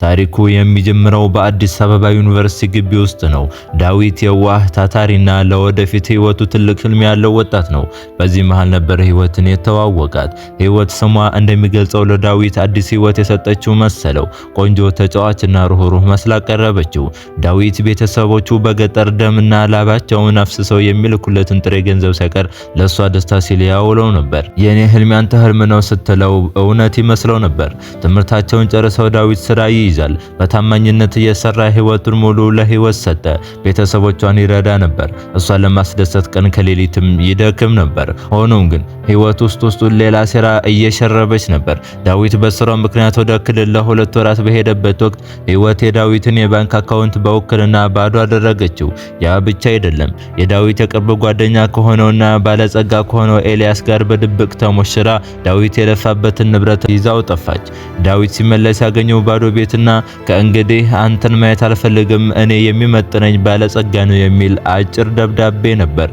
ታሪኩ የሚጀምረው በአዲስ አበባ ዩኒቨርሲቲ ግቢ ውስጥ ነው። ዳዊት የዋህ ታታሪና ለወደፊት ህይወቱ ትልቅ ህልም ያለው ወጣት ነው። በዚህ መሃል ነበር ህይወትን የተዋወቃት። ህይወት ስሟ እንደሚገልጸው ለዳዊት አዲስ ህይወት የሰጠችው መሰለው። ቆንጆ ተጫዋችና ሩህሩህ መስላ ቀረበችው። ዳዊት ቤተሰቦቹ በገጠር ደምና ላባቸውን አፍስሰው የሚልኩለትን ጥሬ ገንዘብ ሳይቀር ለሷ ደስታ ሲል ያውለው ነበር። የኔ ህልም ያንተ ህልም ነው ስትለው እውነት ይመስለው ነበር። ትምህርታቸውን ጨርሰው ዳዊት ስራ ይይዛል። በታማኝነት እየሰራ ህይወቱን ሙሉ ለህይወት ሰጠ። ቤተሰቦቿን ይረዳ ነበር። እሷን ለማስደሰት ቀን ከሌሊትም ይደክም ነበር። ሆኖም ግን ህይወት ውስጡን ሌላ ሴራ እየሸረበች ነበር። ዳዊት በስራው ምክንያት ወደ ክልል ለ2 ወራት በሄደበት ወቅት ህይወት የዳዊትን የባንክ አካውንት በውክልና ባዶ አደረገችው። ያ ብቻ አይደለም። የዳዊት የቅርብ ጓደኛ ከሆነውና ባለጸጋ ከሆነው ኤልያስ ጋር በድብቅ ተሞሽራ ዳዊት የለፋበትን ንብረት ይዛው ጠፋች። ዳዊት ሲመለስ ያገኘው ባዶ ቤትና ከእንግዲህ አንተን ማየት አልፈልግም፣ እኔ የሚመጥነኝ ባለጸጋ ነው የሚል አጭር ደብዳቤ ነበር።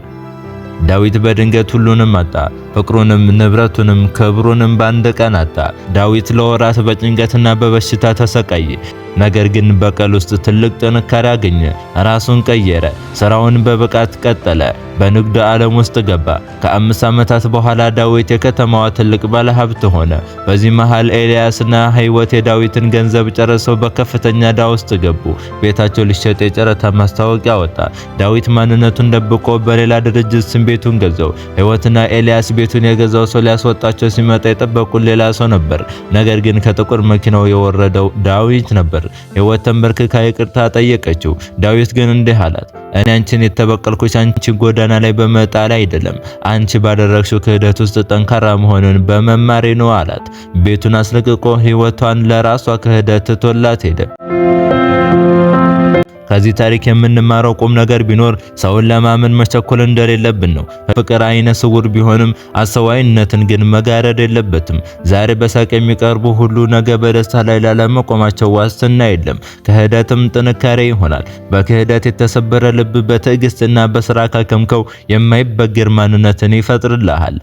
ዳዊት በድንገት ሁሉንም አጣ። ፍቅሩንም፣ ንብረቱንም፣ ክብሩንም በአንድ ቀን አጣ። ዳዊት ለወራት በጭንቀትና በበሽታ ተሰቃየ። ነገር ግን በቀል ውስጥ ትልቅ ጥንካሬ አገኘ። ራሱን ቀየረ። ስራውን በብቃት ቀጠለ። በንግድ ዓለም ውስጥ ገባ። ከ5 ዓመታት በኋላ ዳዊት የከተማዋ ትልቅ ባለሀብት ሆነ። በዚህ መሃል ኤልያስና ህይወት የዳዊትን ገንዘብ ጨርሰው በከፍተኛ ዕዳ ውስጥ ገቡ። ቤታቸው ሊሸጥ የጨረታ ማስታወቂያ ወጣ። ዳዊት ማንነቱን ደብቆ በሌላ ድርጅት ስም ቤቱን ገዛው። ህይወትና ኤልያስ ቤቱን የገዛው ሰው ሊያስወጣቸው ሲመጣ የጠበቁት ሌላ ሰው ነበር። ነገር ግን ከጥቁር መኪናው የወረደው ዳዊት ነበር። ህይወት ተንበርክካ ይቅርታ ጠየቀችው። ዳዊት ግን እንዲህ አላት፣ እኔ አንቺን የተበቀልኩሽ አንቺ ጎዳና ላይ በመጣል አይደለም፣ አንቺ ባደረግሽው ክህደት ውስጥ ጠንካራ መሆኑን በመማሬ ነው አላት። ቤቱን አስለቅቆ ህይወቷን ለራሷ ክህደት ትቶላት ሄደ። ከዚህ ታሪክ የምንማረው ቁም ነገር ቢኖር ሰውን ለማመን መቸኮል እንደሌለብን ነው። ፍቅር አይነ ስውር ቢሆንም አስተዋይነትን ግን መጋረድ የለበትም። ዛሬ በሳቅ የሚቀርቡ ሁሉ ነገ በደስታ ላይ ላለመቆማቸው ዋስትና የለም። ክህደትም ጥንካሬ ይሆናል። በክህደት የተሰበረ ልብ በትዕግስትና በስራ ካከምከው የማይበገር ማንነትን ይፈጥርልሃል።